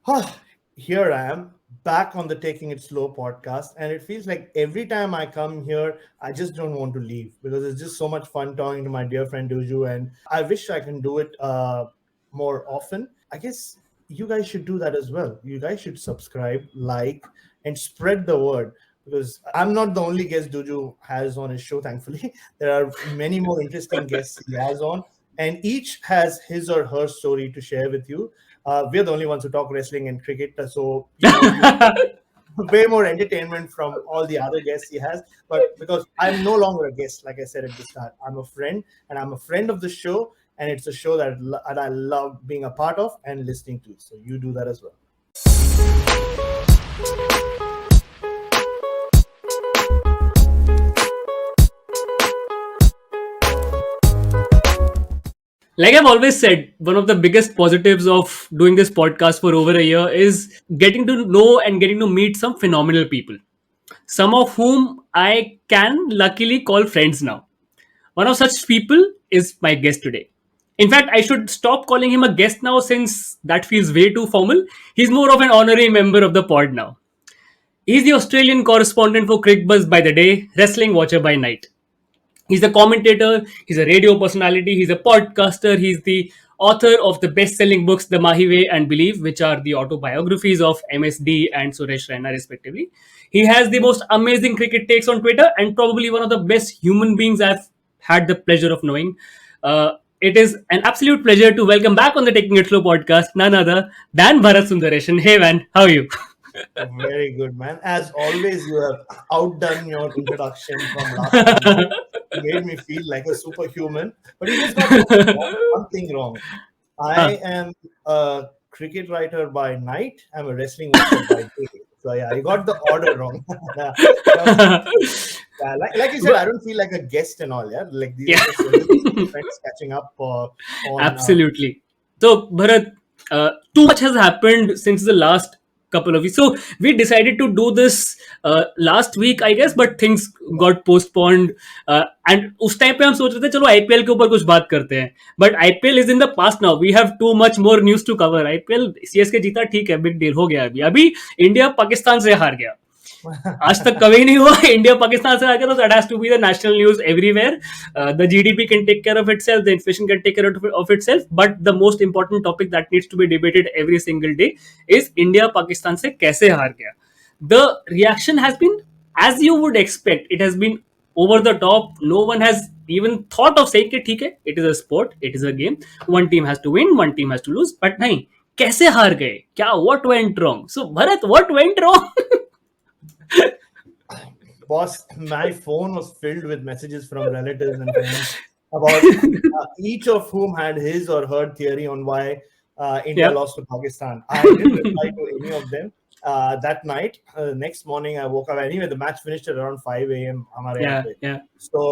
Ah, here I am back on the Taking It Slow podcast, and it feels like every time I come here, I just don't want to leave because it's just so much fun talking to my dear friend Duju, and I wish I can do it more often. I guess you guys should do that as well. You guys should subscribe, like, and spread the word because I'm not the only guest Duju has on his show, thankfully. There are many more interesting guests he has on, and each has his or her story to share with you. We're the only ones who talk wrestling and cricket, so you way more entertainment from all the other guests he has. But because I'm no longer a guest, like I said at the start, I'm a friend, and I'm a friend of the show, and it's a show that I love being a part of and listening to. So you do that as well. Like I've always said, one of the biggest positives of doing this podcast for over a year is getting to know and getting to meet some phenomenal people, some of whom I can luckily call friends now. One of such people is my guest today. In fact, I should stop calling him a guest now since that feels way too formal. He's more of an honorary member of the pod now. He's the Australian correspondent for CricBuzz by the day, wrestling watcher by night. He's a commentator, he's a radio personality, he's a podcaster, he's the author of the best selling books The Mahi Way and Believe, which are the autobiographies of MSD and Suresh Raina, respectively. He has the most amazing cricket takes on Twitter and probably one of the best human beings I've had the pleasure of knowing. It is an absolute pleasure to welcome back on the Taking It Slow podcast none other than Bharat Sundaresan. Hey man, how are you? Very good, man. As always, you have outdone your introduction from last time. You made me feel like a superhuman, but you just got one thing wrong. I Huh. am a cricket writer by night. I'm a wrestling watcher by day. So yeah, you got the order wrong. Yeah, yeah, like you said, I don't feel like a guest and all. Yeah, like these Yeah. are just really friends catching up on. Absolutely. So, Bharat, too much has happened since the last couple of weeks. So, we decided to do this last week, I guess, but things got postponed. And उस time पे हम सोच रहे थे चलो IPL के ऊपर कुछ बात करते हैं but IPL is in the past now we have too much more news to cover IPL CSK जीता ठीक है बिग डील हो गया अभी अभी इंडिया पाकिस्तान से हार गया आज तक कभी नहीं हुआ इंडिया पाकिस्तान से आगे तो that has to be the national news everywhere the GDP can take care of itself the inflation can take care of itself but the most important topic that needs to be debated every single day is India Pakistan से कैसे हार गया the reaction has been as you would expect it has been over the top no one has even thought of saying कि ठीक है it is a sport it is a game one team has to win one team has to lose but नहीं कैसे हार गए क्या what went wrong so Bharat what went wrong Boss, my phone was filled with messages from relatives and friends about each of whom had his or her theory on why India yeah lost to Pakistan. I didn't reply to any of them. That night, next morning, I woke up. Anyway, the match finished at around 5 a.m. हमारे यहाँ yeah पे. yeah So,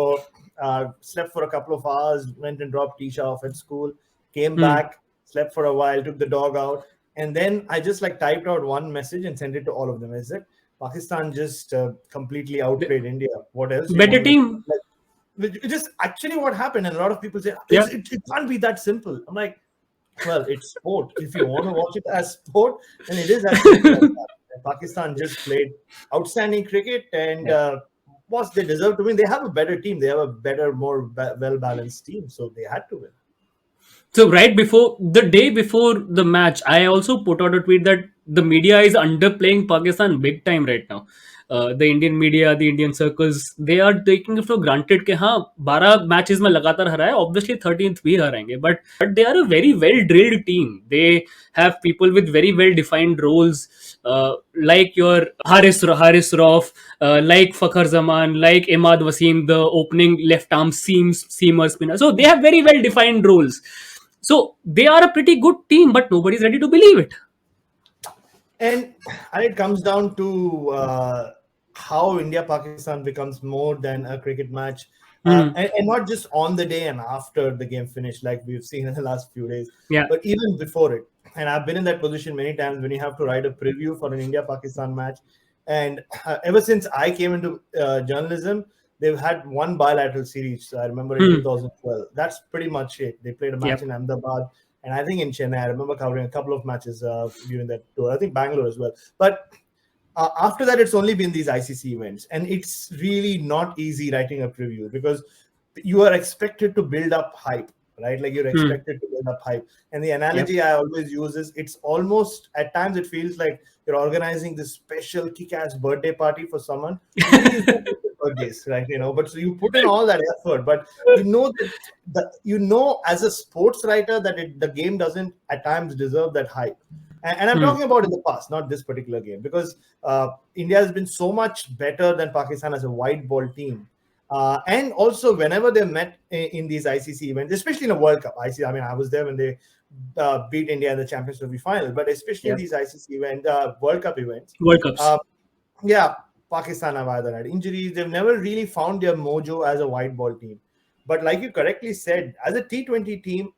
slept for a couple of hours, went and dropped Tisha off at school, came hmm. back, slept for a while, took the dog out, and then I just like typed out one message and sent it to all of them. I said, Pakistan just completely outplayed India. What else you Better want me to team. like? It just actually what happened, and a lot of people say Yeah. it can't be that simple. I'm like, well, it's sport. If you want to watch it as sport, then it is as simple as that. And Pakistan just played outstanding cricket, and boss, they deserve to win. They have a better team. They have a better, more well balanced team, so they had to win. So right before the day before the match, I also put out a tweet that the media is underplaying Pakistan big time right now. The Indian media, the Indian circles, they are taking it for granted कि हाँ 12 matches में लगातार हरा है obviously 13th भी हराएंगे but they are a very well drilled team they have people with very well defined roles like your Haris Rauf like Fakhar Zaman like Imad Wasim the opening left arm seamer spinner so they have very well defined roles so they are a pretty good team, but nobody's ready to believe it. And it comes down to how India Pakistan becomes more than a cricket match, and not just on the day and after the game finished, like we've seen in the last few days, Yeah. but even before it. And I've been in that position many times when you have to write a preview for an India Pakistan match. And ever since I came into journalism, they've had one bilateral series. I remember in 2012. That's pretty much it. They played a match Yep. in Ahmedabad, and I think in Chennai. I remember covering a couple of matches during that tour. I think Bangalore as well. But after that, it's only been these ICC events, and it's really not easy writing a preview because you are expected to build up hype, right? Like you're Hmm. expected to build up hype. And the Yep. analogy I always use is it's almost at times it feels like you're organizing this special kick-ass birthday party for someone who really is not good at birthdays, right? But so you put in all that effort, but that as a sports writer that the game doesn't at times deserve that hype. And I'm Hmm. talking about in the past, not this particular game, because India has been so much better than Pakistan as a white ball team. And also, whenever they met in these ICC events, especially in a World Cup, I mean, I was there when they beat India in the Champions Trophy final, but especially in Yep. these ICC World Cup events, World Cups. uh, yeah, Pakistan have either had injuries. They've never really found their mojo as a white ball team. But like you correctly said, as a T20 team,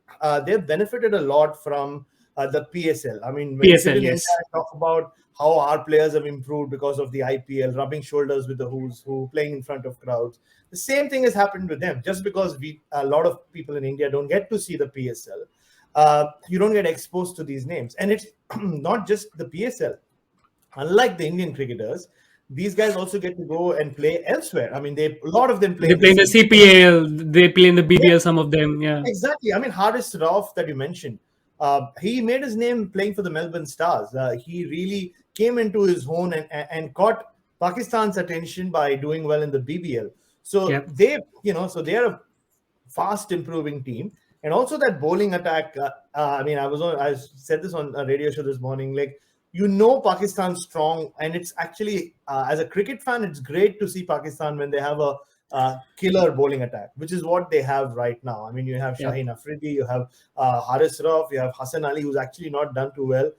they've benefited a lot from the PSL. I mean, when you sit PSL, in India yes. and talk about how our players have improved because of the IPL, rubbing shoulders with the who's who, playing in front of crowds. The same thing has happened with them. Just because a lot of people in India don't get to see the PSL, you don't get exposed to these names. And it's not just the PSL. Unlike the Indian cricketers, these guys also get to go and play elsewhere. I mean, a lot of them play They in the play in the CPL. CPL. They play in the Yeah, BBL. Some of them, yeah. exactly. I mean, Haris Rauf that you mentioned, he made his name playing for the Melbourne Stars. He really came into his own and caught Pakistan's attention by doing well in the BBL. So Yep. they are a fast improving team. And also that bowling attack. I mean, I said this on a radio show this morning. Like, Pakistan's strong, and it's actually as a cricket fan, it's great to see Pakistan when they have a killer bowling attack, which is what they have right now. I mean, you have Yep. Shaheen Afridi, you have Haris Rauf, you have Hassan Ali, who's actually not done too well.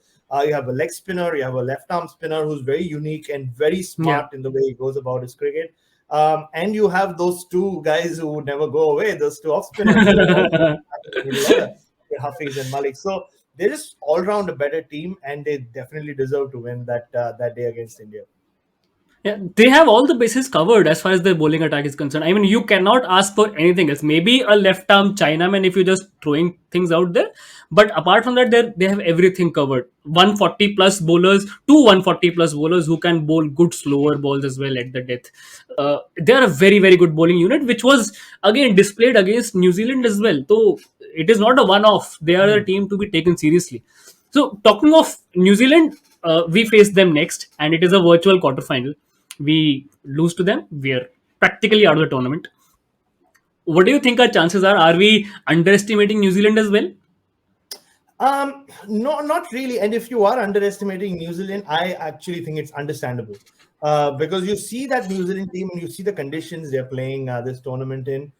You have a leg spinner, you have a left arm spinner who's very unique and very Yep. smart in the way he goes about his cricket. And you have those two guys who would never go away, those two off spinners who are also in the middle order, Hafiz and Malik. So they're just all round a better team, and they definitely deserve to win that day against India. Yeah, they have all the bases covered as far as their bowling attack is concerned. I mean, you cannot ask for anything else. Maybe a left arm Chinaman if you're just throwing things out there. But apart from that, they have everything covered. 140 plus bowlers, 140 plus bowlers who can bowl good slower balls as well at the death. They are a very, very good bowling unit, which was again displayed against New Zealand as well. So it is not a one off. They are a Hmm. team to be taken seriously. So talking of New Zealand, we face them next, and it is a virtual quarterfinal. We lose to them, we are practically out of the tournament. What do you think our chances are? Are we underestimating New Zealand as well? No, not really. And if you are underestimating New Zealand, I actually think it's understandable. Because you see that New Zealand team and you see the conditions they're playing this tournament in.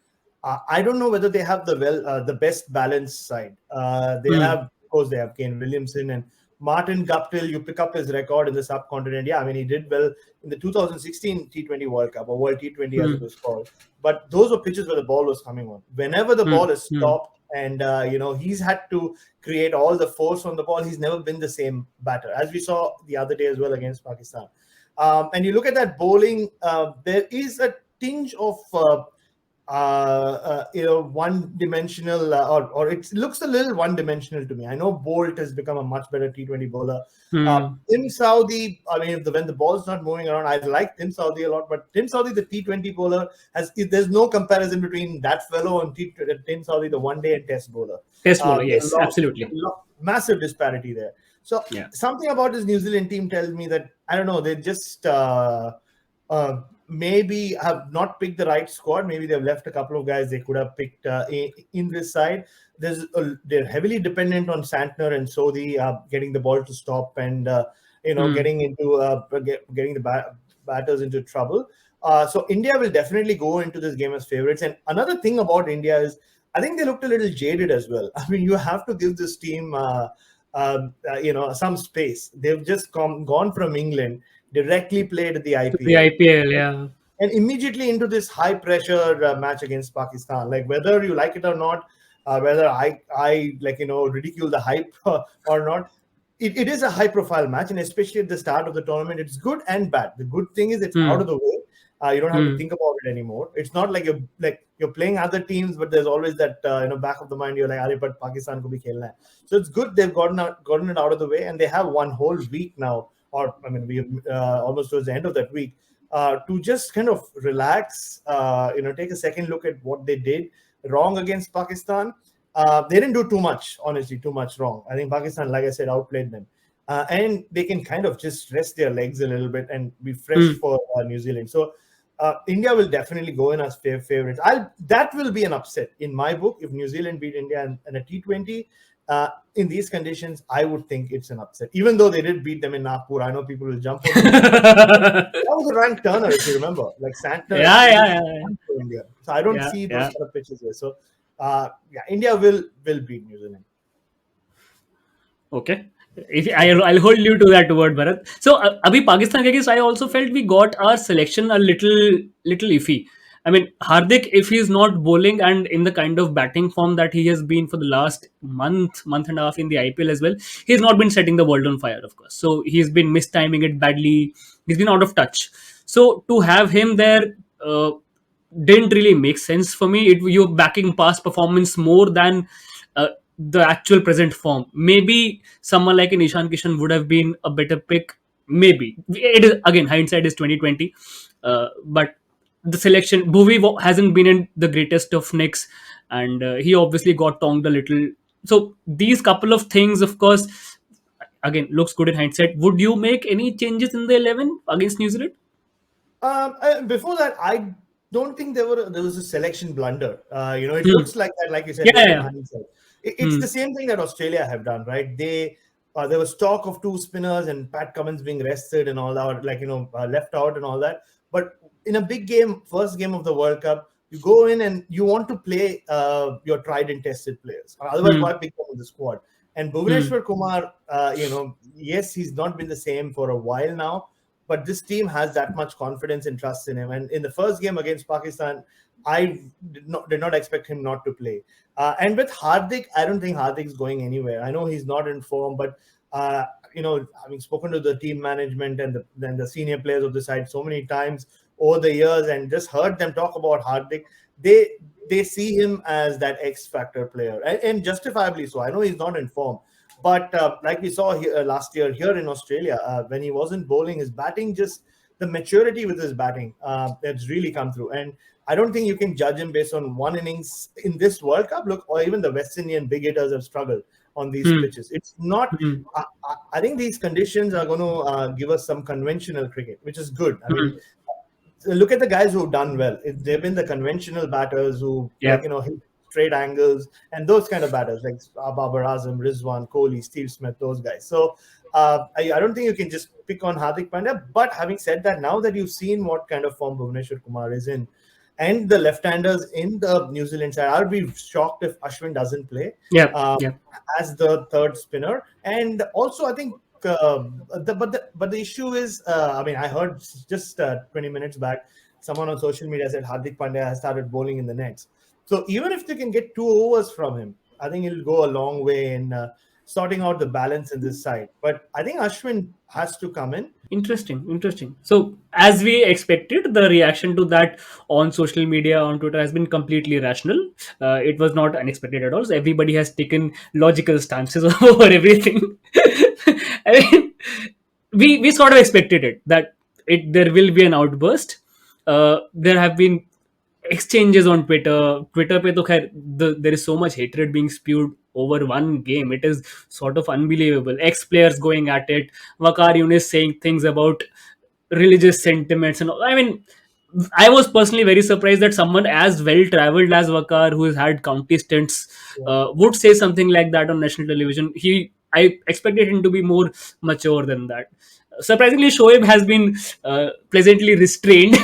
I don't know whether they have the best balanced side. They Hmm. have, of course, they have Kane Williamson and Martin Guptill. You pick up his record in the subcontinent. Yeah, I mean, he did well in the 2016 T20 World Cup or World T20 as it Hmm. was called. But those were pitches where the ball was coming on. Whenever the Hmm. ball is Hmm. stopped, and he's had to create all the force on the ball. He's never been the same batter, as we saw the other day as well against Pakistan. And you look at that bowling, there is a tinge of one-dimensional, or it looks a little one-dimensional to me. I know Bolt has become a much better T20 bowler. Hmm. Tim Saudi, I mean, when the ball's not moving around, I like Tim Saudi a lot, but Tim Saudi, the T20 bowler, there's no comparison between that fellow and Tim Saudi, the one-day and test bowler. Test bowler, There's yes, absolutely. massive disparity there. So Yeah. something about this New Zealand team tells me that, I don't know, they just maybe have not picked the right squad. Maybe they've left a couple of guys they could have picked in this side. They're heavily dependent on Santner and Sodhi getting the ball to stop and Hmm. getting the batters into trouble. So India will definitely go into this game as favorites. And another thing about India is I think they looked a little jaded as well. I mean, you have to give this team some space. They've just gone from England, directly played at the To the IPL, IPL, yeah. and immediately into this high pressure match against Pakistan. Like, whether you like it or not, whether I ridicule the hype or not, it is a high profile match, and especially at the start of the tournament, it's good and bad. The good thing is it's out Hmm. of the way, You don't have to think about it anymore. It's not like you're playing other teams, but there's always that back of the mind. You're like, "Arey, but Pakistan ko bhi khelna hai." So it's good they've gotten it out of the way, and they have one whole week now, or I mean, we almost towards the end of that week, to just kind of relax. Take a second look at what they did wrong against Pakistan. They didn't do too much, honestly, too much wrong. I think Pakistan, like I said, outplayed them. And they can kind of just rest their legs a little bit and be fresh for New Zealand. So India will definitely go in as favorites. That will be an upset in my book if New Zealand beat India in a T20. In these conditions, I would think it's an upset. Even though they did beat them in Nagpur, I know people will jump on them. That was a rank turner, if you remember, like Santner. Yeah. For India. So I don't see those kind of pitches here. So India will beat New Zealand. Okay. I'll hold you to that word, Bharat. So, abhi Pakistan ke case, I also felt we got our selection a little iffy. I mean, Hardik, if he's not bowling and in the kind of batting form that he has been for the last month and a half in the IPL as well, he's not been setting the world on fire, of course. So he's been mistiming it badly. He's been out of touch. So to have him there didn't really make sense for me. You're backing past performance more than the actual present form. Maybe someone like an Ishan Kishan would have been a better pick. Maybe it is, again, hindsight is 2020, but the selection, Bhuvi hasn't been in the greatest of nicks, and he obviously got tongued a little. So these couple of things, of course, again, looks good in hindsight. Would you make any changes in the 11 against New Zealand? Before that, I don't think there was a selection blunder. It looks like that, like you said. It's the same thing that Australia have done, right? There was talk of two spinners and Pat Cummins being rested and all that, left out and all that. But in a big game, first game of the World Cup, you go in and you want to play your tried and tested players. Otherwise, why pick them in the squad? And Bhuvneshwar Kumar, yes, he's not been the same for a while now, but this team has that much confidence and trust in him. And in the first game against Pakistan, I did not expect him not to play. And with Hardik, I don't think Hardik's going anywhere. I know he's not in form, but having spoken to the team management and the senior players of the side so many times over the years and just heard them talk about Hardik, they see him as that X factor player, and justifiably so. I know he's not in form, but like we saw here, last year here in Australia, when he wasn't bowling, his batting, just the maturity with his batting, that's really come through. And I don't think you can judge him based on one innings in this World Cup. Look, or even the West Indian big hitters have struggled on these pitches. It's not. I think these conditions are going to give us some conventional cricket, which is good. I mean, look at the guys who've done well. They've been the conventional batters who, hit straight angles and those kind of batters like Babar Azam, Rizwan, Kohli, Steve Smith, those guys. So I don't think you can just pick on Hardik Pandya. But having said that, now that you've seen what kind of form Bhuvneshwar Kumar is in, and the left-handers in the New Zealand side, I would be shocked if Ashwin doesn't play as the third spinner. And also, I think, but the issue is, I heard just 20 minutes back, someone on social media said Hardik Pandya has started bowling in the nets. So even if they can get 2 overs from him, I think it'll go a long way in sorting out the balance in this side. But I think Ashwin has to come in. Interesting. So, as we expected, the reaction to that on social media, on Twitter, has been completely rational. It was not unexpected at all. So everybody has taken logical stances over everything. I mean, we sort of expected it, that there will be an outburst. There have been exchanges on Twitter. Pe to khair, there is so much hatred being spewed over one game. It is sort of unbelievable. Ex-players going at it. Waqar Younis saying things about religious sentiments and all. I mean, I was personally very surprised that someone as well traveled as Waqar, who has had county stints, would say something like that on national television. I expected him to be more mature than that. Surprisingly, Shoaib has been pleasantly restrained.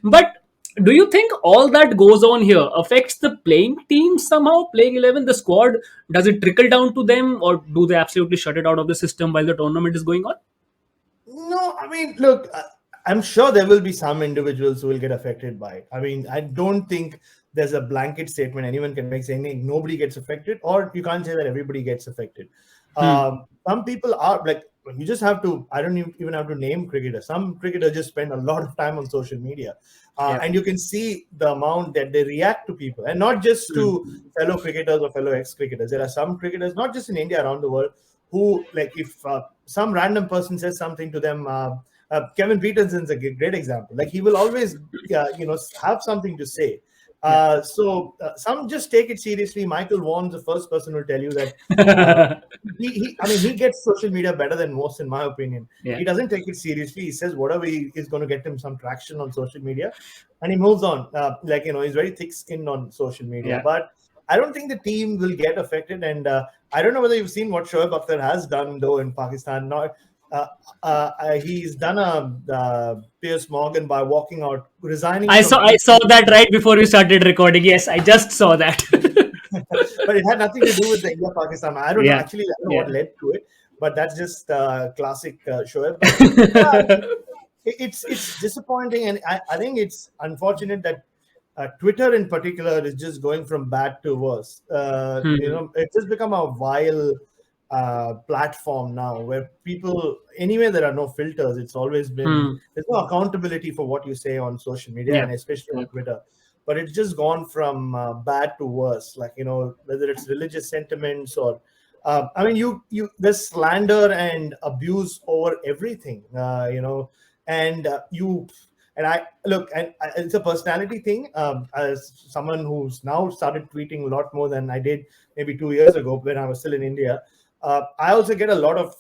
But do you think all that goes on here affects the playing team somehow, playing 11, the squad? Does it trickle down to them, or do they absolutely shut it out of the system while the tournament is going on? No, I mean, look, I'm sure there will be some individuals who will get affected by it. I mean, I don't think there's a blanket statement anyone can make saying nobody gets affected, or you can't say that everybody gets affected. some people are like, you just have to, I don't even have to name cricketers. Some cricketers just spend a lot of time on social media. Yeah. And you can see the amount that they react to people, and not just to fellow cricketers or fellow ex-cricketers. There are some cricketers, not just in India, around the world, who, like, if some random person says something to them, Kevin Peterson's a great example. Like, he will always, have something to say. Some just take it seriously. Michael Vaughan's the first person who will tell you that uh, Yeah. I mean, he gets social media better than most, in my opinion. Yeah. He doesn't take it seriously. He says whatever is going to get him some traction on social media, and he moves on. He's very thick-skinned on social media. Yeah. But I don't think the team will get affected. And I don't know whether you've seen what Shoaib Akhtar has done, though, in Pakistan. Not, he's done a Piers Morgan by walking out, resigning I from. saw that right before we started recording. Yes, I just saw that. But it had nothing to do with the India-Pakistan. I don't know. Yeah. Actually, I don't know Yeah. what led to it, but that's just classic Shoaib. But yeah, I mean, it's disappointing, and I think it's unfortunate that Twitter in particular is just going from bad to worse. It's just become a vile platform now, where people, anyway, there are no filters. It's always been, there's no accountability for what you say on social media, Yeah. and especially on Twitter. But it's just gone from bad to worse. Like, whether it's religious sentiments or I mean, there's slander and abuse over everything. And you and I look, and it's a personality thing. As someone who's now started tweeting a lot more than I did maybe 2 years ago when I was still in India, I also get a lot of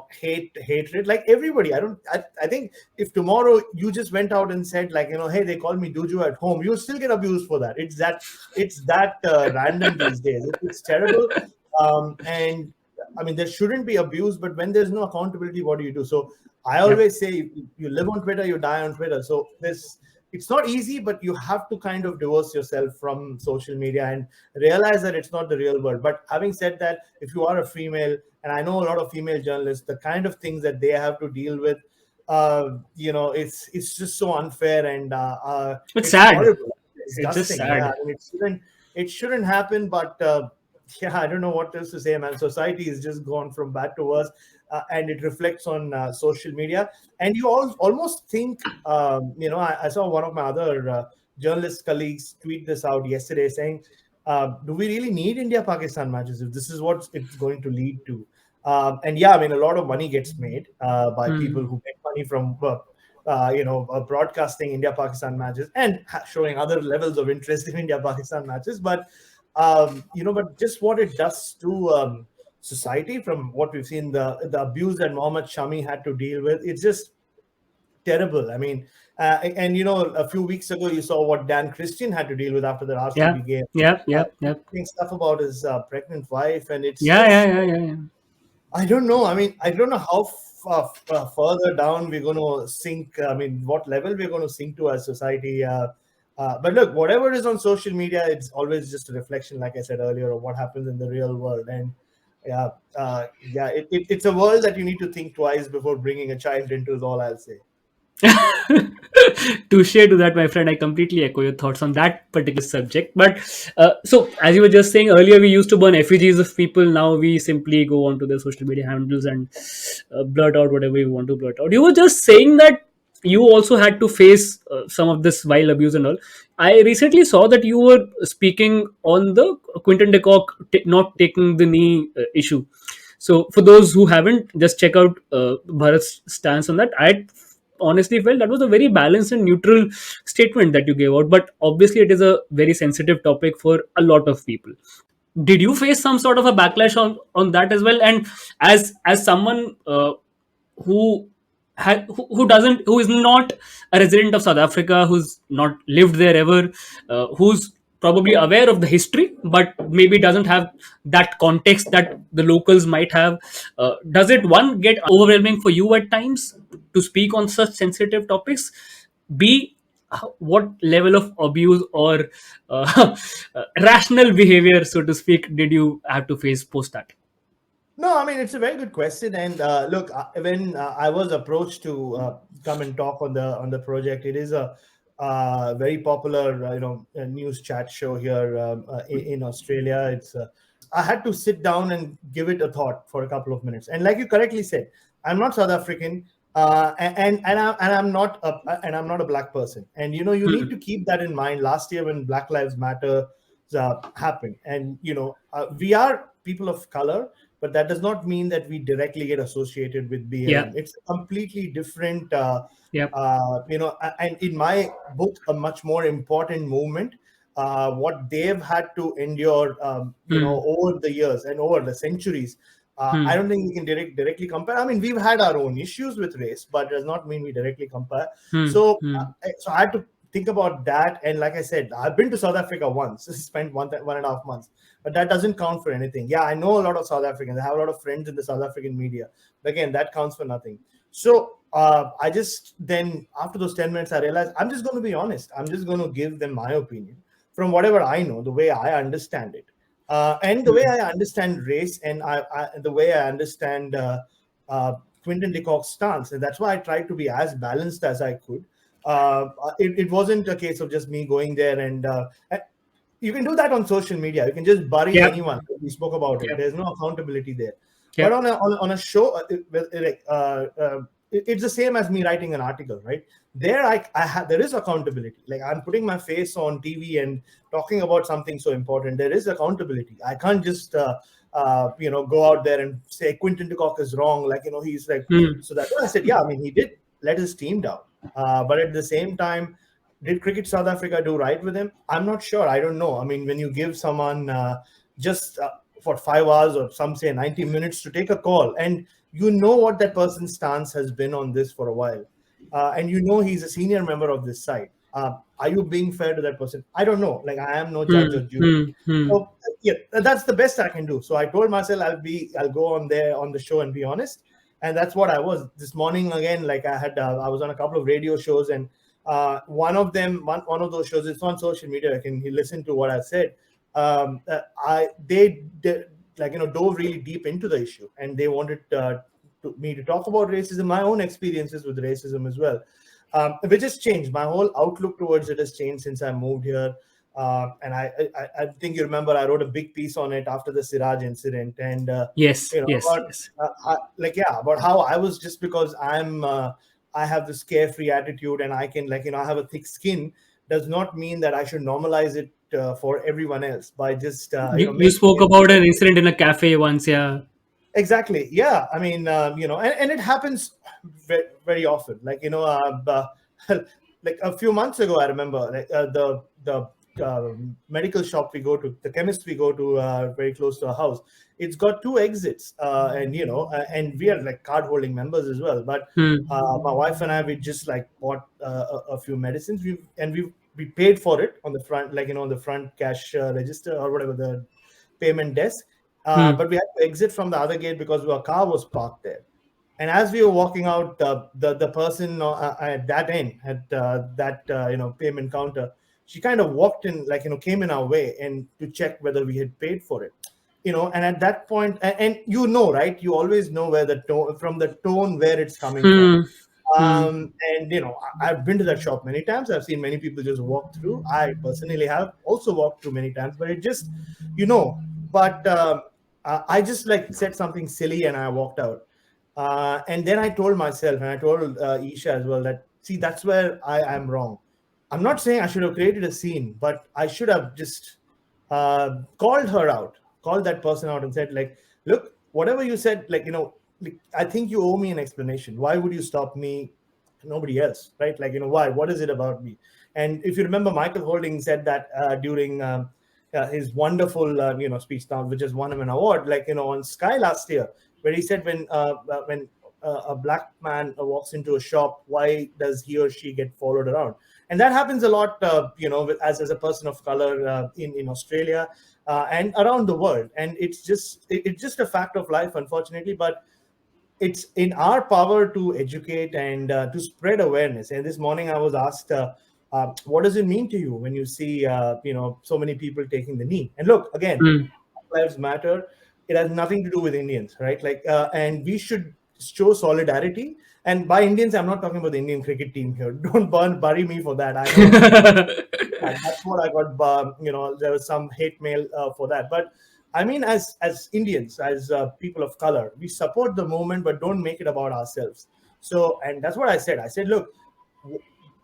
hatred. Like everybody, I think if tomorrow you just went out and said, like, hey, they call me Duju at home, you'll still get abused for that. It's that random these days. It's terrible. And I mean, there shouldn't be abuse, but when there's no accountability, what do you do? So I always say, you live on Twitter, you die on Twitter. So it's not easy, but you have to kind of divorce yourself from social media and realize that it's not the real world. But having said that, if you are a female, and I know a lot of female journalists, the kind of things that they have to deal with, it's just so unfair, and It's sad. horrible. It's It's just disgusting. sad. Yeah, I mean, it shouldn't happen, but yeah, I don't know what else to say, man. Society has just gone from bad to worse, and it reflects on social media. And you almost think, I saw one of my other journalist colleagues tweet this out yesterday, saying, do we really need India-Pakistan matches if this is what it's going to lead to? And yeah, I mean, a lot of money gets made by people who make money from broadcasting India-Pakistan matches and showing other levels of interest in India-Pakistan matches. But but just what it does to society, from what we've seen, the abuse that Mohammad Shami had to deal with, it's just terrible. I mean, and a few weeks ago, you saw what Dan Christian had to deal with after the Yeah. RCB game. Yep. Yep. Yep. Saying stuff about his pregnant wife, and it's Yeah. just, Yeah. Yeah. Yeah. I don't know. I mean, I don't know how further down we're going to sink. I mean, what level we're going to sink to as society. But look, whatever is on social media, it's always just a reflection, like I said earlier, of what happens in the real world. And it's a world that you need to think twice before bringing a child into, is all I'll say. Touche to that, my friend. I completely echo your thoughts on that particular subject. But so, as you were just saying earlier, we used to burn effigies of people. Now we simply go onto their social media handles and blurt out whatever we want to blurt out. You were just saying that you also had to face some of this vile abuse and all. I recently saw that you were speaking on the Quinton de Kock not taking the knee issue. So, for those who haven't, just check out Bharat's stance on that. I honestly felt that was a very balanced and neutral statement that you gave out, but obviously it is a very sensitive topic for a lot of people. Did you face some sort of a backlash on that as well? And as someone who who is not a resident of South Africa, who's not lived there ever, who's probably aware of the history, but maybe doesn't have that context that the locals might have. Does it, one, get overwhelming for you at times to speak on such sensitive topics? B, what level of abuse or rational behavior, so to speak, did you have to face post that? No, I mean, it's a very good question. And look, when I was approached to come and talk on the project, it is a very popular news chat show here in Australia. It's I had to sit down and give it a thought for a couple of minutes. And like you correctly said, I'm not South African, and I'm not a black person. And you need Hmm. to keep that in mind. Last year, when Black Lives Matter happened, and we are people of color, but that does not mean that we directly get associated with Yeah. BLM. It's a completely different, Yep. and in my book, a much more important movement. What they've had to endure, Hmm. over the years and over the centuries. I Hmm. don't think we can directly compare. I mean, we've had our own issues with race, but it does not mean we directly compare. Hmm. So, Hmm. so I had to think about that. And like I said, I've been to South Africa once, spent 1.5 months, but that doesn't count for anything. Yeah, I know a lot of South Africans. I have a lot of friends in the South African media. But again, that counts for nothing. So I just then, after those 10 minutes, I realized I'm just going to be honest. I'm just going to give them my opinion from whatever I know, the way I understand it. And the way Hmm. I understand race, and the way I understand Quinton de Kock's stance. And that's why I tried to be as balanced as I could. It wasn't a case of just me going there and you can do that on social media. You can just bury Yep. anyone. We spoke about it. Yep. There's no accountability there. But Yep. on a show, it's the same as me writing an article, right? There, there is accountability. Like, I'm putting my face on TV and talking about something so important. There is accountability. I can't just go out there and say Quinton de Kock is wrong. Like, he's like. Hmm. So that's what I said. Yeah, I mean, he did let his team down, but at the same time, did Cricket South Africa do right with him? I'm not sure. I don't know. I mean, when you give someone just for 5 hours, or some say 90 minutes, to take a call, and what that person's stance has been on this for a while, and he's a senior member of this side. Are you being fair to that person? I don't know. Like, I am no judge Hmm. or jury. Hmm. Hmm. So yeah, that's the best I can do. So I told myself I'll go on there on the show and be honest, and that's what I was this morning again. Like, I was on a couple of radio shows, and one of those shows, it's on social media. I can listen to what I said. They like dove really deep into the issue, and they wanted me to talk about racism, my own experiences with racism as well, which has changed. My whole outlook towards it has changed since I moved here. And I think you remember I wrote a big piece on it after the Siraj incident, and Yes. Yes. about Yes. about how I was, just because I have this carefree attitude, and I can, I have a thick skin, does not mean that I should normalize it for everyone else by just You making spoke it. about an incident in a cafe once. Yeah. Exactly. Yeah. I mean, and it happens very, very often. Like, like a few months ago, I remember, like, the medical shop we go to, the chemist we go to, very close to our house. It's got two exits, and we are like card holding members as well. But Hmm. my wife and I, we just like bought a few medicines. We paid for it on the front, like, on the front cash register, or whatever, the payment desk. Hmm. But we had to exit from the other gate because our car was parked there. And as we were walking out, the person at that end, at that payment counter, she kind of walked in, like, came in our way, and to check whether we had paid for it. And at that point, and right, you always know where the tone, from the tone, where it's coming from. Hmm. Hmm. And I've been to that shop many times. I've seen many people just walk through. I personally have also walked through many times, but it just, you know, but I just like said something silly and I walked out. And then I told myself, and I told Isha as well, that see, that's where I am wrong. I'm not saying I should have created a scene, but I should have just called her out, called that person out, and said, like, look, whatever you said, like, like, I think you owe me an explanation. Why would you stop me, nobody else, right? Like, why? What is it about me? And if you remember, Michael Holding said that during his wonderful, speech now, which has won him an award, like, on Sky last year, where he said, when a black man walks into a shop, why does he or she get followed around? And that happens a lot, as a person of color in Australia and around the world. And it's just a fact of life, unfortunately. But it's in our power to educate and to spread awareness. And this morning I was asked, what does it mean to you when you see so many people taking the knee? And look, again, Hmm. lives matter. It has nothing to do with Indians, right? Like, and we should show solidarity. And by Indians, I'm not talking about the Indian cricket team here. Don't bury me for that. I know that's what I got. There was some hate mail for that, but I mean, as Indians, as people of color, we support the movement, but don't make it about ourselves. So, and that's what I said. I said, look,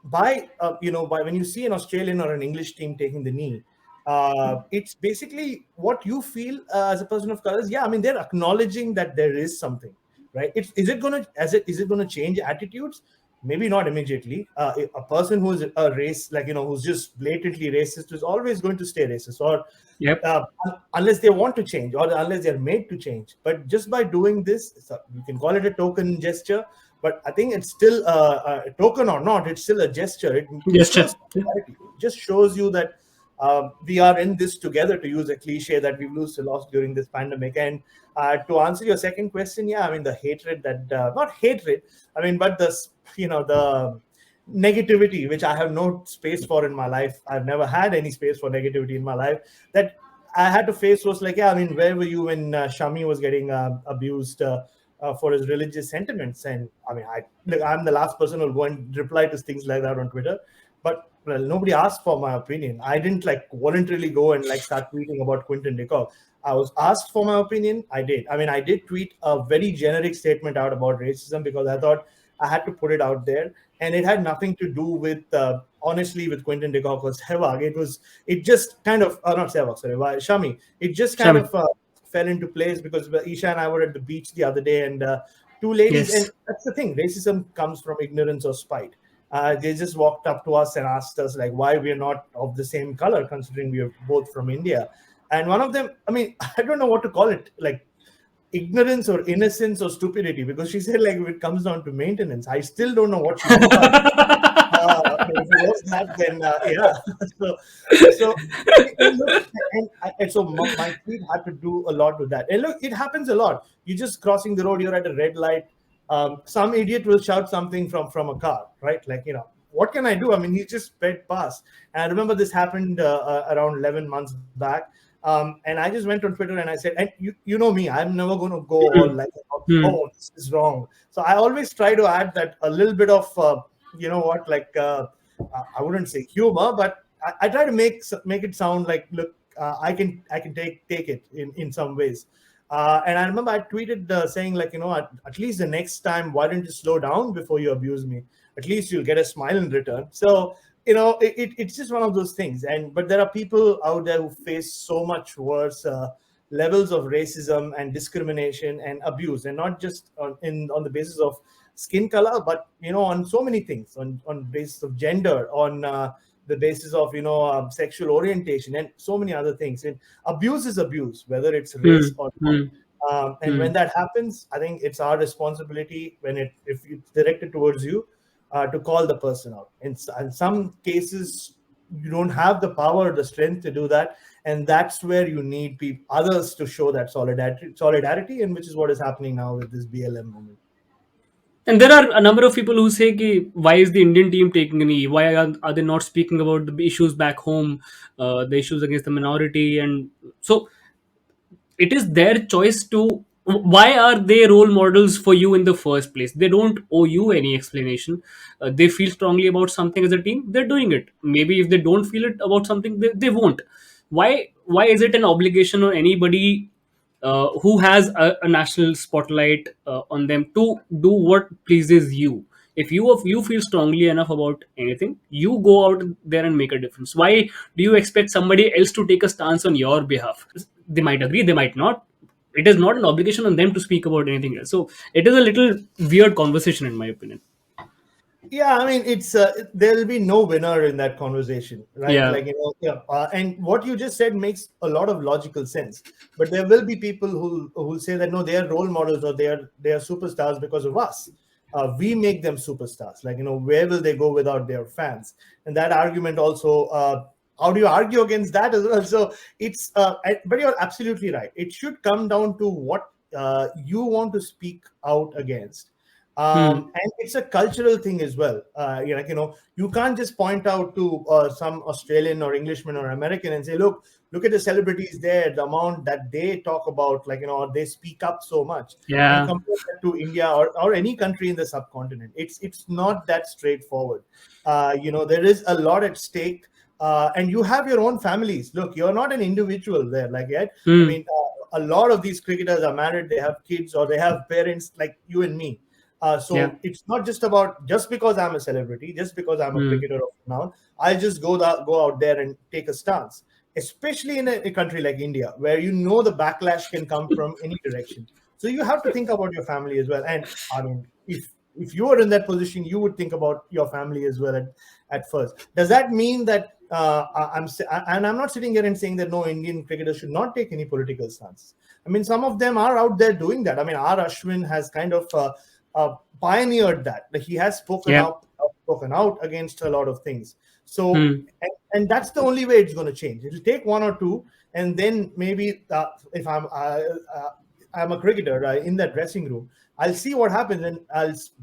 by when you see an Australian or an English team taking the knee, it's basically what you feel as a person of color. Yeah, I mean, they're acknowledging that there is something, right? Is it gonna is it gonna change attitudes? Maybe not immediately. A person who's a race, like, who's just blatantly racist is always going to stay racist, or Yep. uh, unless they want to change or unless they're made to change. But just by doing this, you can call it a token gesture, but I think it's still a token or not, it's still a gesture. It Gesture. shows clarity. It just shows you that we are in this together, to use a cliche that we've lost during this pandemic. And to answer your second question, yeah, I mean, the hatred that not hatred, I mean, but the negativity, which I have no space for in my life. I've never had any space for negativity in my life. That I had to face was like, yeah, I mean, where were you when Shami was getting abused for his religious sentiments? And I mean, I'm the last person who'll go and reply to things like that on Twitter. But well, nobody asked for my opinion. I didn't like voluntarily go and like start tweeting about Quinton de Kock. I was asked for my opinion. I did. I mean, I did tweet a very generic statement out about racism because I thought I had to put it out there, and it had nothing to do with honestly with Quinton de Kock or Sehwag. It just kind of not Sehwag, sorry, Shami. It just kind Shami. of fell into place because Isha and I were at the beach the other day, and two ladies, and Yes. that's the thing. Racism comes from ignorance or spite. They just walked up to us and asked us like why we are not of the same color, considering we are both from India. And one of them, I mean, I don't know what to call it, like ignorance or innocence or stupidity, because she said like if it comes down to maintenance. I still don't know what she meant by it. If it was that, then yeah. so, so look, and so my tweet had to do a lot with that. And look, it happens a lot. You're just crossing the road. You're at a red light. Some idiot will shout something from a car, right? Like, what can I do? I mean, he just sped past. And I remember this happened around 11 months back. And I just went on Twitter and I said, and you know me, I'm never going to go all like, Hmm. oh, this is wrong. So I always try to add that a little bit of, like I wouldn't say humor, but I try to make it sound like, look, I can take it in some ways. And I remember I tweeted saying like, at least the next time, why don't you slow down before you abuse me? At least you'll get a smile in return. So it's just one of those things. But there are people out there who face so much worse levels of racism and discrimination and abuse, and not just on the basis of skin color, but on so many things, on basis of gender, on the basis of sexual orientation, and so many other things. And abuse is abuse, whether it's Hmm. race or not. Hmm. And Hmm. when that happens, I think it's our responsibility, if it's directed towards you, to call the person out. In some cases, you don't have the power or the strength to do that, and that's where you need others to show that solidarity, and which is what is happening now with this BLM movement. And there are a number of people who say, ki, why is the Indian team taking a knee? Why are they not speaking about the issues back home, the issues against the minority? And so it is their choice to. Why are they role models for you in the first place? They don't owe you any explanation. They feel strongly about something as a team, they're doing it. Maybe if they don't feel it about something, they won't. Why is it an obligation on anybody who has a national spotlight on them to do what pleases you? If you feel strongly enough about anything, you go out there and make a difference. Why do you expect somebody else to take a stance on your behalf? They might agree, they might not. It is not an obligation on them to speak about anything else. So it is a little weird conversation, in my opinion. Yeah, I mean, it's there'll be no winner in that conversation, right? Yeah. Like, yeah. And what you just said makes a lot of logical sense. But there will be people who say that no, they are role models, or they are superstars because of us. We make them superstars. Like, where will they go without their fans? And that argument also. How do you argue against that as well? So but you're absolutely right. It should come down to what you want to speak out against. Hmm. And it's a cultural thing as well. You can't just point out to some Australian or Englishman or American and say, look at the celebrities there, the amount that they talk about, like, they speak up so much, and Yeah. compare that to India or any country in the subcontinent. It's not that straightforward. There is a lot at stake. and you have your own families. Look, you're not an individual there, like yet. I Hmm. mean, a lot of these cricketers are married, they have kids, or they have parents like you and me. Yeah. So it's not just about just because I'm a celebrity, just because I'm a Hmm. cricketer of now, I'll just go out there and take a stance. Especially in a country like India, where you know the backlash can come from any direction. So you have to think about your family as well. And I mean, if you were in that position, you would think about your family as well at first. Does that mean that and I'm not sitting here and saying that no Indian cricketers should not take any political stance. I mean, some of them are out there doing that. I mean, R. Ashwin has kind of pioneered that. Like, he has Yeah. spoken out against a lot of things. So, Hmm. and that's the only way it's going to change. It'll take one or two, and then maybe if I'm a cricketer in that dressing room, I'll see what happens, and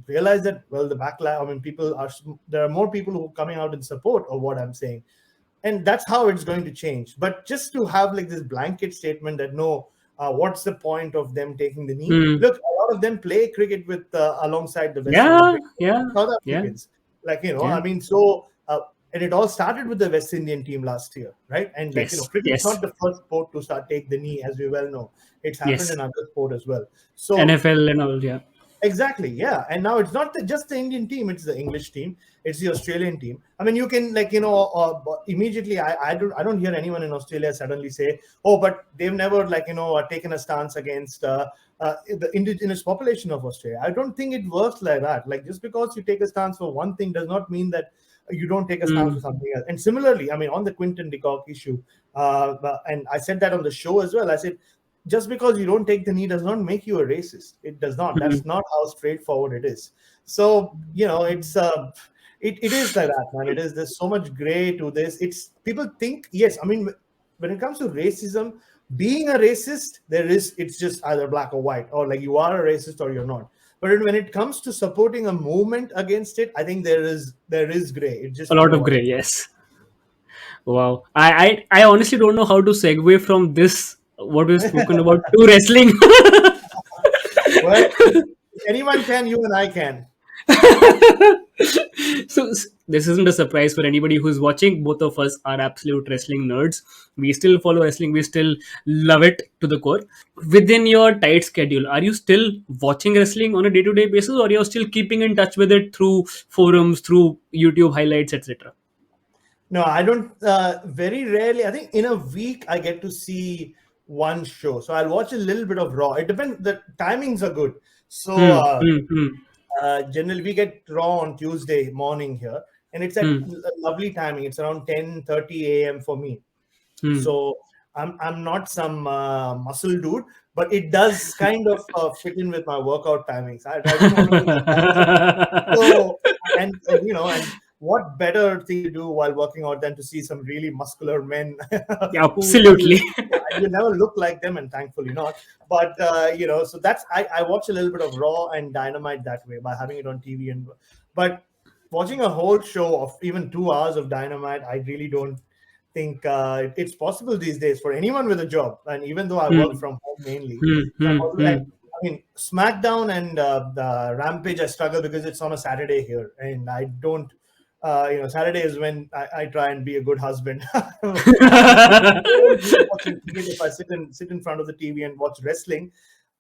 realize that, well, the backlash. I mean, there are more people who are coming out in support of what I'm saying, and that's how it's going to change. But just to have like this blanket statement that no, what's the point of them taking the knee? Hmm. Look, a lot of them play cricket with alongside the West Indian Yeah. cricket, Yeah. South Yeah. Africans, like Yeah. I mean, so. And it all started with the West Indian team last year, right? And like Yes. cricket's Yes. not the first sport to start take the knee, as we well know. It's happened Yes. in other sport as well. So NFL and all. Yeah. exactly, yeah. And now it's not just the Indian team; it's the English team, it's the Australian team. I mean, you can immediately. I don't hear anyone in Australia suddenly say, "Oh, but they've never taken a stance against the indigenous population of Australia." I don't think it works like that. Like, just because you take a stance for one thing does not mean that you don't take a stance for Hmm. something else. And similarly, I mean, on the Quinton de Kock issue, and I said that on the show as well. I said, just because you don't take the knee does not make you a racist. It does not. Hmm. That's not how straightforward it is. So it's it is like that, man. It is. There's so much gray to this. It's people think, yes. I mean, when it comes to racism, being a racist, it's just either black or white, or like you are a racist or you're not. But when it comes to supporting a movement against it, I think there is gray. It's A just lot matter of what. gray. Yes. Wow. I honestly don't know how to segue from this, what we've spoken about, to wrestling. Well, if anyone can, you and I can. So this isn't a surprise for anybody who's watching. Both of us are absolute wrestling nerds. We still follow wrestling. We still love it to the core. Within your tight schedule, are you still watching wrestling on a day-to-day basis, or you're still keeping in touch with it through forums, through YouTube highlights, etc.? No, I don't. Very rarely. I think in a week I get to see one show. So I'll watch a little bit of Raw. It depends. The timings are good. So Hmm. Hmm. Hmm. generally we get Raw on Tuesday morning here, and it's at Hmm. a lovely timing. It's around 10:30 a.m. for me. Hmm. So I'm not some muscle dude, but it does kind of fit in with my workout timings. I don't want to be that guy. So, and what better thing to do while working out than to see some really muscular men who Absolutely. you never look like them, and thankfully not. But so I watch a little bit of Raw and Dynamite that way by having it on TV, but watching a whole show of even 2 hours of Dynamite, I really don't think it's possible these days for anyone with a job. And even though I work Hmm. from home mainly, Hmm. so Hmm. Hmm. I mean, SmackDown and the Rampage, I struggle because it's on a Saturday here, and I don't. Saturday is when I try and be a good husband. I won't be watching cricket if I sit in front of the TV and watch wrestling.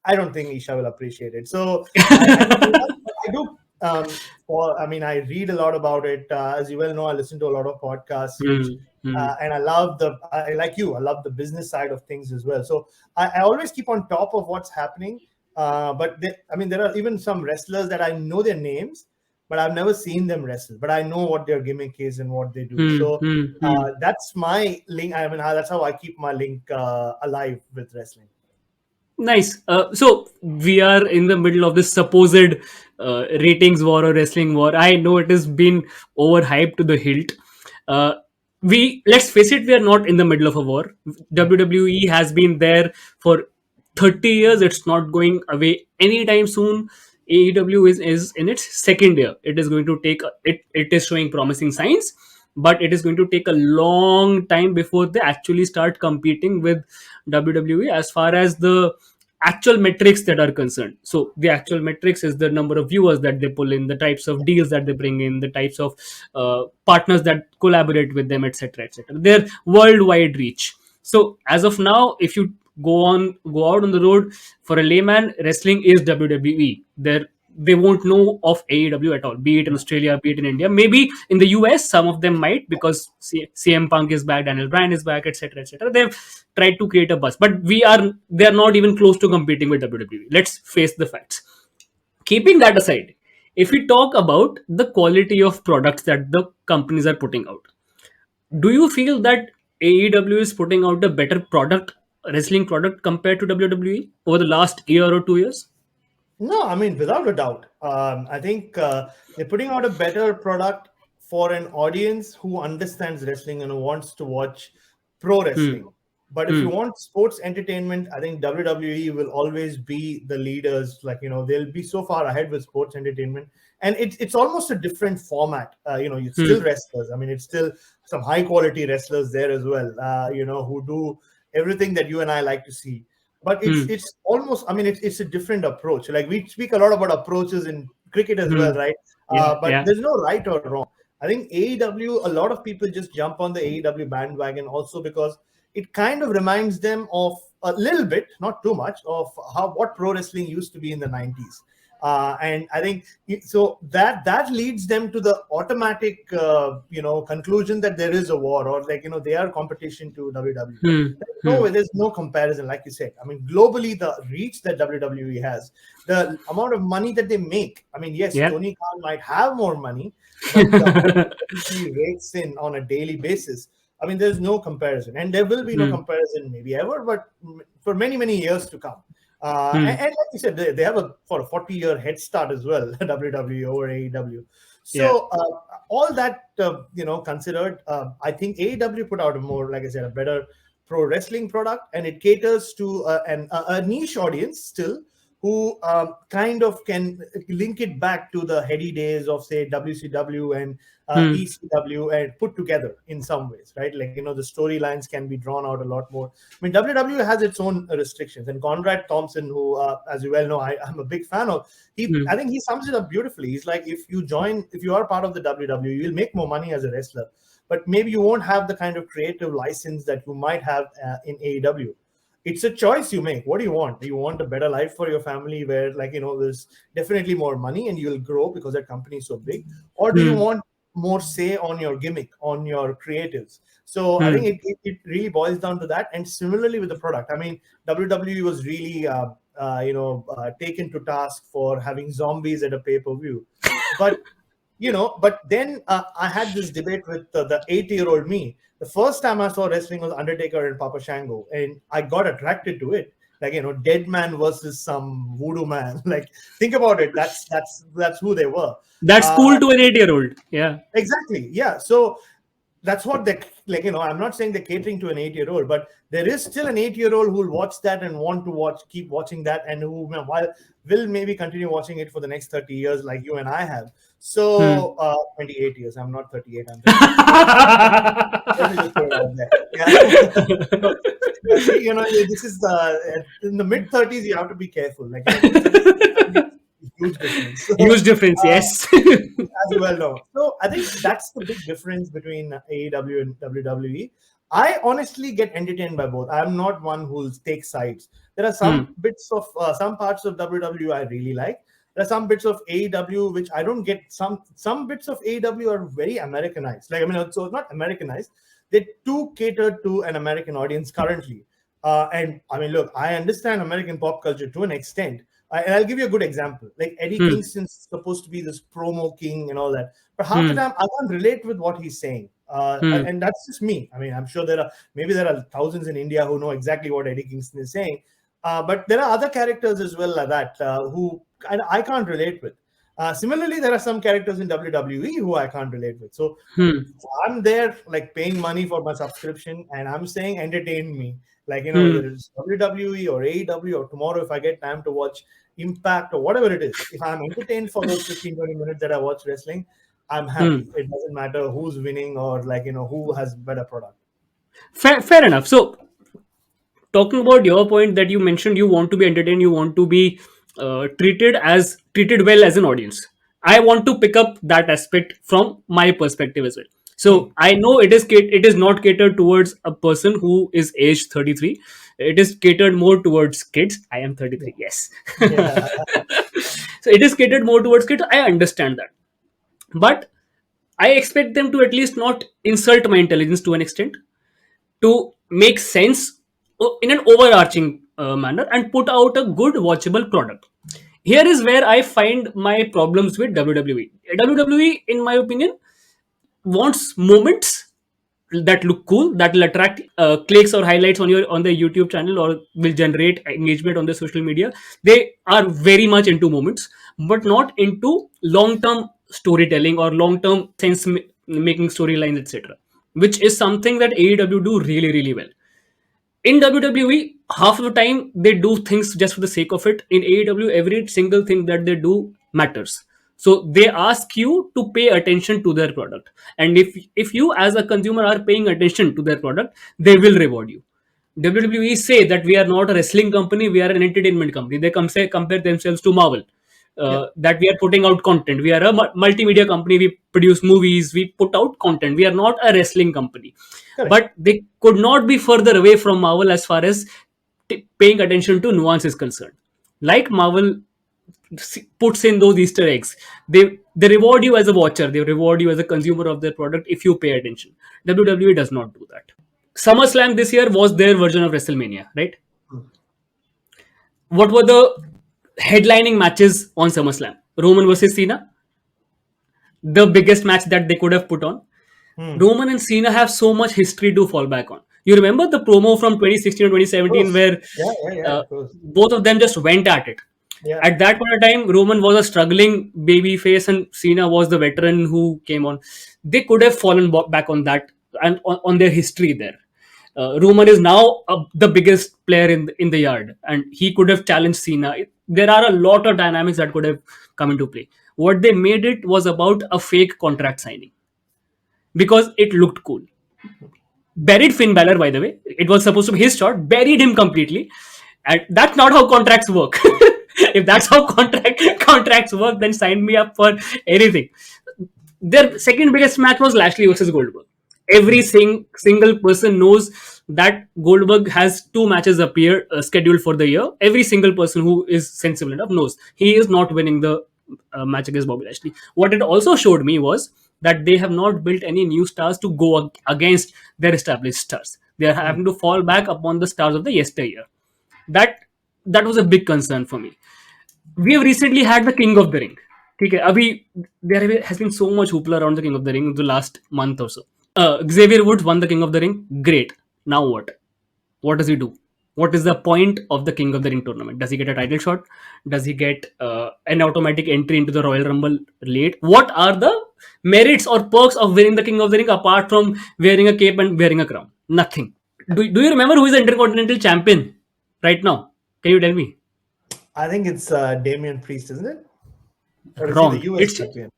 I don't think Isha will appreciate it. So I don't do that. But I do. I mean, I read a lot about it. As you well know, I listen to a lot of podcasts, Hmm. Hmm. and I like you. I love the business side of things as well. So I always keep on top of what's happening. I mean, there are even some wrestlers that I know their names, but I've never seen them wrestle. But I know what their gimmick is and what they do. Hmm. So Hmm. Hmm. that's my link. I mean, that's how I keep my link alive with wrestling. Nice. So we are in the middle of this supposed ratings war or wrestling war. I know it has been overhyped to the hilt. Uh, we let's face it, we are not in the middle of a war. WWE has been there for 30 years. It's not going away anytime soon. AEW is in its second year. It is going to take it. It is showing promising signs, but it is going to take a long time before they actually start competing with WWE as far as the actual metrics that are concerned. So the actual metrics is the number of viewers that they pull in, the types of deals that they bring in, the types of partners that collaborate with them, etc., etc. Their worldwide reach. So as of now, if you go out on the road, for a layman, wrestling is WWE. They won't know of AEW at all, be it in Australia, be it in India. Maybe in the US, some of them might, because CM Punk is back, Daniel Bryan is back, etc., etc. They've tried to create a buzz, but they are not even close to competing with WWE. Let's face the facts. Keeping that aside, if we talk about the quality of products that the companies are putting out, do you feel that AEW is putting out a better product, wrestling product, compared to WWE over the last year or 2 years? No, I mean, without a doubt. I think they're putting out a better product for an audience who understands wrestling and who wants to watch pro Hmm. wrestling. But if you want sports entertainment, I think WWE will always be the leaders. Like, they'll be so far ahead with sports entertainment. And it's almost a different format. It's still wrestlers. I mean, it's still some high quality wrestlers there as well, who do everything that you and I like to see. But it's almost, I mean, it's a different approach. Like, we speak a lot about approaches in cricket as well, right? Yeah, But yeah. there's no right or wrong. I think AEW, a lot of people just jump on the AEW bandwagon also because it kind of reminds them of a little bit, not too much, of what pro wrestling used to be in the 90s. And I think so that leads them to the automatic conclusion that there is a war, or they are competition to WWE. There's no comparison, like you said. I mean, globally, the reach that WWE has, the amount of money that they make. I mean, yes, Yeah. Tony Khan might have more money, but the amount that he rakes in on a daily basis, I mean, there's no comparison, and there will be no comparison maybe ever, but for many, many years to come. And like you said, they have a 40-year head start as well, WWE over AEW. So all that considered, I think AEW put out like I said, a better pro wrestling product, and it caters to a niche audience still, who kind of can link it back to the heady days of, say, WCW and ECW, and put together in some ways, right? Like, the storylines can be drawn out a lot more. I mean, WWE has its own restrictions, and Conrad Thompson, who, as you well know, I'm a big fan of, I think he sums it up beautifully. He's like, if you are part of the WWE, you'll make more money as a wrestler, but maybe you won't have the kind of creative license that you might have in AEW. It's a choice you make. What do you want? Do you want a better life for your family where, there's definitely more money and you'll grow because that company is so big? Or do you want more say on your gimmick, on your creatives? So I think it really boils down to that. And similarly with the product, I mean, WWE was really, taken to task for having zombies at a pay-per-view. But then I had this debate with the 8-year-old me. The first time I saw wrestling was Undertaker and Papa Shango, and I got attracted to it. Like, dead man versus some voodoo man. Like, think about it. That's who they were. That's cool to an 8-year-old. Yeah. Exactly. Yeah. So that's what they I'm not saying they're catering to an 8-year-old, but there is still an 8-year-old who will watch that and want to keep watching that, and who will maybe continue watching it for the next 30 years, like you and I have. So 28 years. I'm not 38. I'm 38. This is in the mid 30s. You have to be careful. Like, huge difference. Huge difference, yes. As you well know. So I think that's the big difference between AEW and WWE. I honestly get entertained by both. I'm not one who'll take sides. There are some bits of some parts of WWE I really like. There are some bits of AEW which I don't get. Some bits of AEW are very Americanized. Like, I mean, so not Americanized. They're too catered to an American audience currently. And I mean, look, I understand American pop culture to an extent. And I'll give you a good example. Like, Eddie Kingston's supposed to be this promo king and all that, but half the time I can't relate with what he's saying. And that's just me. I mean, I'm sure there are thousands in India who know exactly what Eddie Kingston is saying. But there are other characters as well like that who I can't relate with. Similarly, there are some characters in WWE who I can't relate with. So I'm there, like, paying money for my subscription, and I'm saying entertain me. Like, whether it's WWE or AEW, or tomorrow if I get time to watch Impact or whatever it is, if I'm entertained for those 15-20 minutes that I watch wrestling, I'm happy. It doesn't matter who's winning or, who has better product. Fair enough. So talking about your point that you mentioned, you want to be entertained, you want to be treated well as an audience. I want to pick up that aspect from my perspective as well. Hmm. So I know it is not catered towards a person who is aged 33. It is catered more towards kids. I am Yeah. 33, yes. Yeah. So it is catered more towards kids. I understand that, but I expect them to at least not insult my intelligence to an extent, to make sense in an overarching manner and put out a good watchable product. Here is where I find my problems with WWE. WWE, in my opinion, wants moments that look cool, that will attract clicks or highlights on the YouTube channel, or will generate engagement on the social media. They are very much into moments, but not into long term storytelling or long term making storylines, etc., which is something that AEW do really really well. In WWE, half of the time they do things just for the sake of it. In AEW, every single thing that they do matters. So they ask you to pay attention to their product, and if you as a consumer are paying attention to their product, they will reward you. WWE say that we are not a wrestling company, we are an entertainment company. They compare themselves to Marvel. Yeah. That we are putting out content. We are a multimedia company. We produce movies. We put out content. We are not a wrestling company. Correct. But they could not be further away from Marvel as far as paying attention to nuance is concerned. Like Marvel puts in those Easter eggs, they reward you as a watcher. They reward you as a consumer of their product if you pay attention. WWE does not do that. SummerSlam this year was their version of WrestleMania, right? Hmm. What were the headlining matches on SummerSlam? Roman versus Cena, the biggest match that they could have put on. Hmm. Roman and Cena have so much history to fall back on. You remember the promo from 2016 or Of 2017 course. where Yeah. Yeah. Yeah. Of course. both of them just went at it. Yeah. At that point of time, Roman was a struggling baby face and Cena was the veteran who came on. They could have fallen back on that and on their history there. Roman is now the biggest player in the yard, and he could have challenged Cena. There are a lot of dynamics that could have come into play. What they made it was about a fake contract signing because it looked cool. Buried Finn Balor, by the way. It was supposed to be his shot, buried him completely. And that's not how contracts work. If that's how contracts work, then sign me up for anything. Their second biggest match was Lashley versus Goldberg. Every single person knows that Goldberg has two matches scheduled for the year. Every single person who is sensible enough knows he is not winning the match against Bobby Lashley. What it also showed me was that they have not built any new stars to go against their established stars. They are Hmm. having to fall back upon the stars of the yesteryear. That that was a big concern for me. We have recently had the King of the Ring. Okay, Abhi, there has been so much hoopla around the King of the Ring in the last month or so. Xavier Woods won the King of the Ring. Great. Now what? What does he do? What is the point of the King of the Ring tournament? Does he get a title shot? Does he get an automatic entry into the Royal Rumble late? What are the merits or perks of winning the King of the Ring apart from wearing a cape and wearing a crown? Nothing. Do you remember who is the Intercontinental Champion right now? Can you tell me? I think it's Damian Priest, isn't it? Or is he the Wrong. US champion?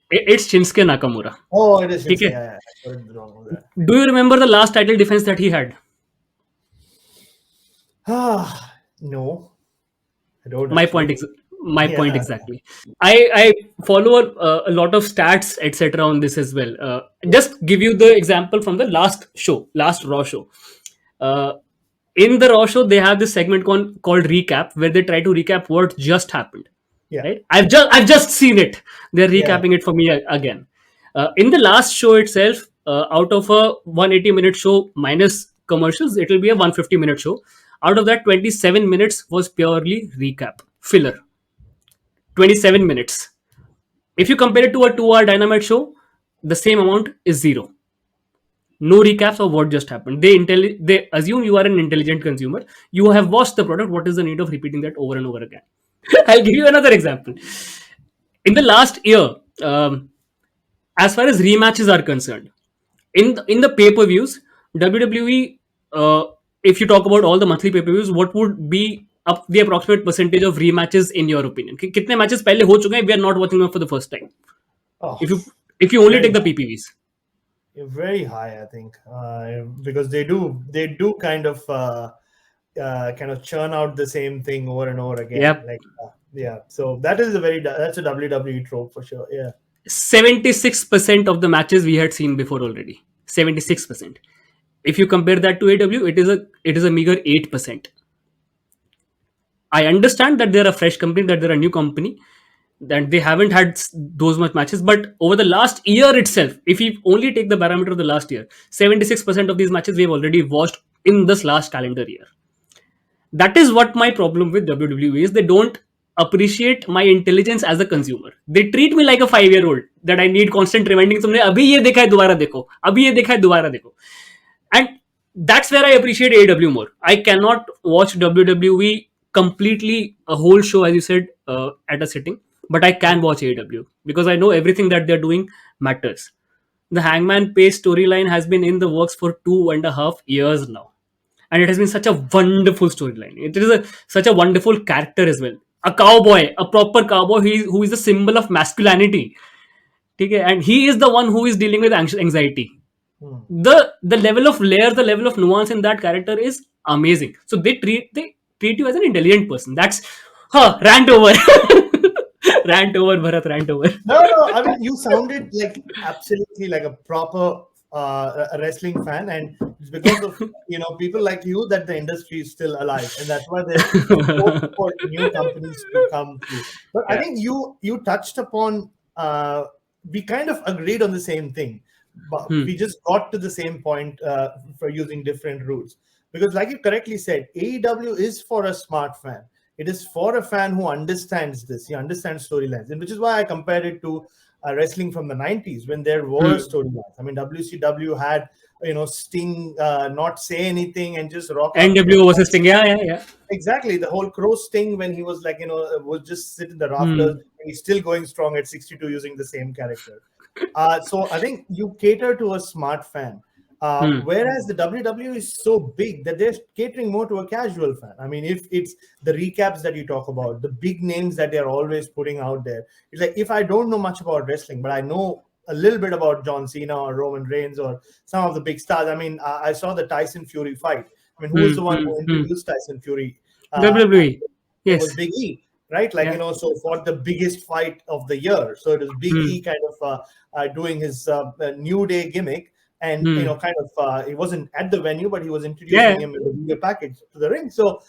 It's Shinsuke Nakamura. Oh, it is Shinsuke. Okay. Yeah, I got it wrong with that. Do you remember the last title defense that he had? Ah, no, I don't My actually. point. My point Yeah. exactly. I follow a lot of stats etc. on this as well. Just give you the example from the last Raw show. Uh, in the Raw show, they have this segment called recap where they try to recap what just happened. Yeah. Right? I've just seen it. They're Yeah. recapping it for me again. In the last show itself, out of a 180-minute show minus commercials, it will be a 150-minute show. Out of that, 27 minutes was purely recap filler. 27 minutes. If you compare it to a 2-hour Dynamite show, the same amount is zero. No recaps of what just happened. They assume you are an intelligent consumer. You have watched the product. What is the need of repeating that over and over again? I'll give you another example. In the last year, as far as rematches are concerned, in the pay-per-views, WWE, if you talk about all the monthly pay-per-views, what would be up the approximate percentage of rematches in your opinion? कितने matches पहले हो चुके हैं? We are not watching them for the first time. Oh, If you only very take the PPVs. very high, I think, because they do kind of kind of churn out the same thing over and over again. Yep. Like, yeah. So that's a WWE trope for sure. Yeah. 76% of the matches we had seen before already. 76%. If you compare that to AW, it is a meager 8%. I understand that they're a fresh company, that they're a new company, that they haven't had those much matches. But over the last year itself, if you only take the parameter of the last year, 76% of these matches we've already watched in this last calendar year. That is what my problem with WWE is. They don't appreciate my intelligence as a consumer. They treat me like a 5-year old that I need constant reminding. तुमने अभी ये देखा है दोबारा देखो, अभी ये देखा है दोबारा देखो. And that's where I appreciate AEW more. I cannot watch WWE completely a whole show, as you said, at a sitting, but I can watch AEW because I know everything that they're doing matters. The Hangman Page storyline has been in the works for 2.5 years now, and it has been such a wonderful storyline. It is such a wonderful character as well. A cowboy, a proper cowboy who is a symbol of masculinity. Okay? And he is the one who is dealing with anxiety. Hmm. The level of layers, the level of nuance in that character is amazing. So they treat you as an intelligent person. That's rant over. Rant over, Bharat, rant over. No. I mean, you sounded like absolutely like a proper a wrestling fan, and it's because of people like you that the industry is still alive, and that's why there's hope for new companies to come through. But I Yeah. think you touched upon. We kind of agreed on the same thing, but Hmm. we just got to the same point for using different routes. Because, like you correctly said, AEW is for a smart fan. It is for a fan who understands this. He understands storylines, and which is why I compared it to wrestling from the 90s when there were Hmm. storylines. I mean, WCW had Sting not say anything and just rock out. NWO versus Sting. Yeah. Exactly, the whole Crow Sting when he was like was just sit in the rafters, Hmm. and he's still going strong at 62 using the same character. So I think you cater to a smart fan. Hmm. Whereas the WWE is so big that they're catering more to a casual fan. I mean, if it's the recaps that you talk about, the big names that they're always putting out there, it's like if I don't know much about wrestling, but I know a little bit about John Cena or Roman Reigns or some of the big stars. I mean, I saw the Tyson Fury fight. I mean, who was Hmm. the one Hmm. who Hmm. introduced Tyson Fury? WWE. It was Yes. Big E, right? Like, Yeah. so for the biggest fight of the year. So it was Big Hmm. E kind of doing his New Day gimmick. And, Hmm. kind of, he wasn't at the venue, but he was Yeah. introducing him in the video package to the ring. So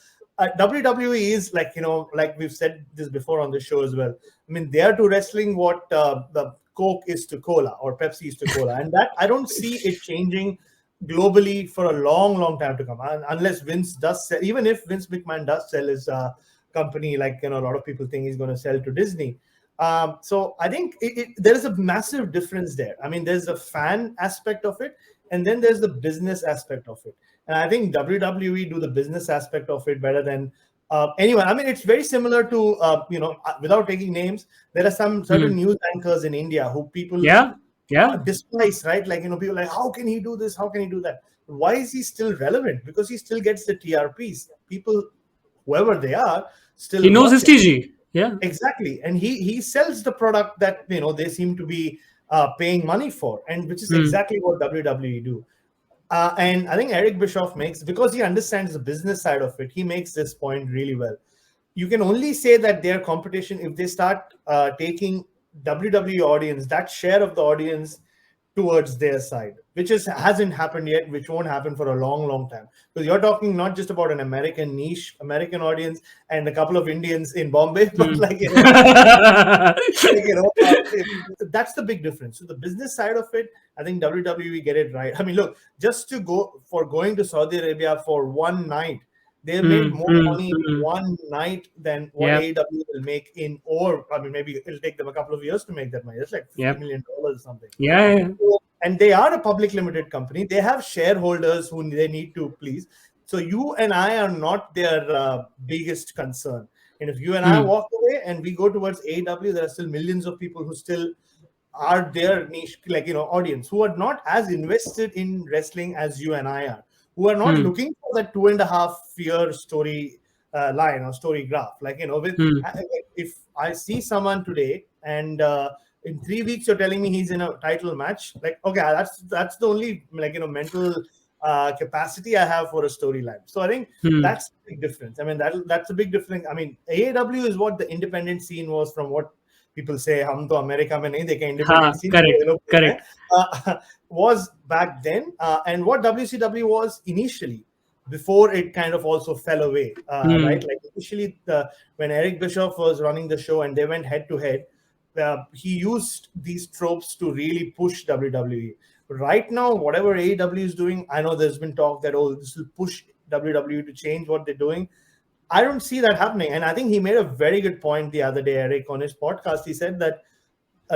WWE is like, like we've said this before on the show as well. I mean, they are to wrestling what the Coke is to cola or Pepsi is to cola. And that I don't see it changing globally for a long, long time to come, unless Vince does sell. Even if Vince McMahon does sell his company, like a lot of people think he's going to sell to Disney. So I think there is a massive difference there. I mean, there's a fan aspect of it, and then there's the business aspect of it. And I think WWE do the business aspect of it better than anyone. I mean, it's very similar to without taking names, there are some certain Hmm. news anchors in India who people Yeah. despise, right? Like, people are like, how can he do this? How can he do that? Why is he still relevant? Because he still gets the TRPs. People, whoever they are, still He knows his watch it. TG. Yeah. Exactly. And he sells the product that, they seem to be paying money for, and which is Hmm. exactly what WWE do. And I think Eric Bischoff makes, because he understands the business side of it, he makes this point really well. You can only say that their competition if they start taking WWE audience, that share of the audience, towards their side, which hasn't happened yet, which won't happen for a long, long time. Because you're talking not just about an American niche, American audience, and a couple of Indians in Bombay, but Hmm. like, that's the big difference. So the business side of it, I think WWE get it right. I mean, look, just to going to Saudi Arabia for one night, they made Hmm. more Hmm. money in Hmm. one night than what Yeah. AEW will make or I mean, maybe it'll take them a couple of years to make that money. It's like Yeah. $50 million or something. Yeah. And they are a public limited company. They have shareholders who they need to please. So you and I are not their biggest concern. And if you and I Hmm. walk away and we go towards AEW, there are still millions of people who still are their niche, like, audience, who are not as invested in wrestling as you and I are, who are not Hmm. looking for that 2.5 year story line or story graph. Like, Hmm. if I see someone today and in 3 weeks you're telling me he's in a title match, like, okay, that's the only, like, mental capacity I have for a storyline. So I think that's a big difference. I mean, that's a big difference. I mean, AAW is what the independent scene was from what people say, hum to America mein nahi dekhe independent scene, correct. Was back then. And what WCW was initially, before it kind of also fell away, right? Like initially, when Eric Bischoff was running the show and they went head to head, he used these tropes to really push WWE. Right now, whatever AEW is doing, I know there's been talk that, oh, this will push WWE to change what they're doing. I don't see that happening. And I think he made a very good point the other day, Eric, on his podcast. He said that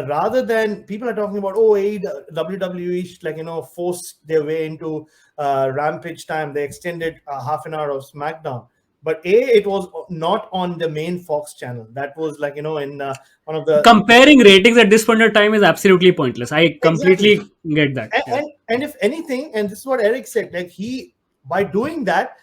rather than people are talking about, oh, WWE, like, forced their way into Rampage time, they extended half an hour of SmackDown. But it was not on the main Fox channel. That was like, in one of the... Comparing ratings at this point of time is absolutely pointless. I completely get that. And if anything, and this is what Eric said, like by doing that,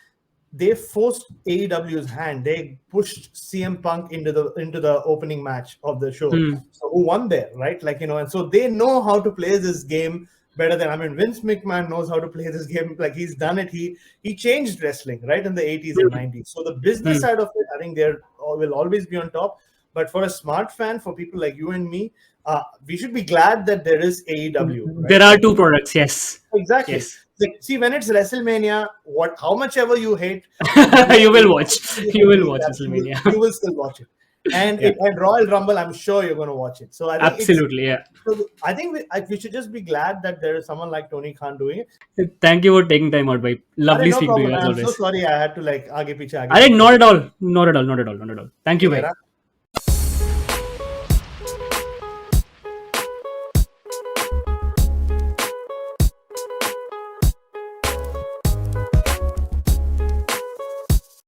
they forced AEW's hand. They pushed CM Punk into the opening match of the show. So who won there, right? Like, and so they know how to play this game better than, I mean, Vince McMahon knows how to play this game. Like, he's done it. He changed wrestling, right, in the 80s and 90s. So the business side of it, I think will always be on top. But for a smart fan, for people like you and me, we should be glad that there is AEW. Right? There are two products, yes. Exactly. Yes. Like, see, when it's WrestleMania, how much ever you hate, you will watch. You will watch WrestleMania. You will still watch it. And and Royal Rumble, I'm sure you're going to watch it. So I think absolutely, So I think we should just be glad that there is someone like Tony Khan doing it. Thank you for taking time out, bhai. Lovely speaking to you as always. I'm so sorry I had to like aage piche. Not at all. Thank you, bhai.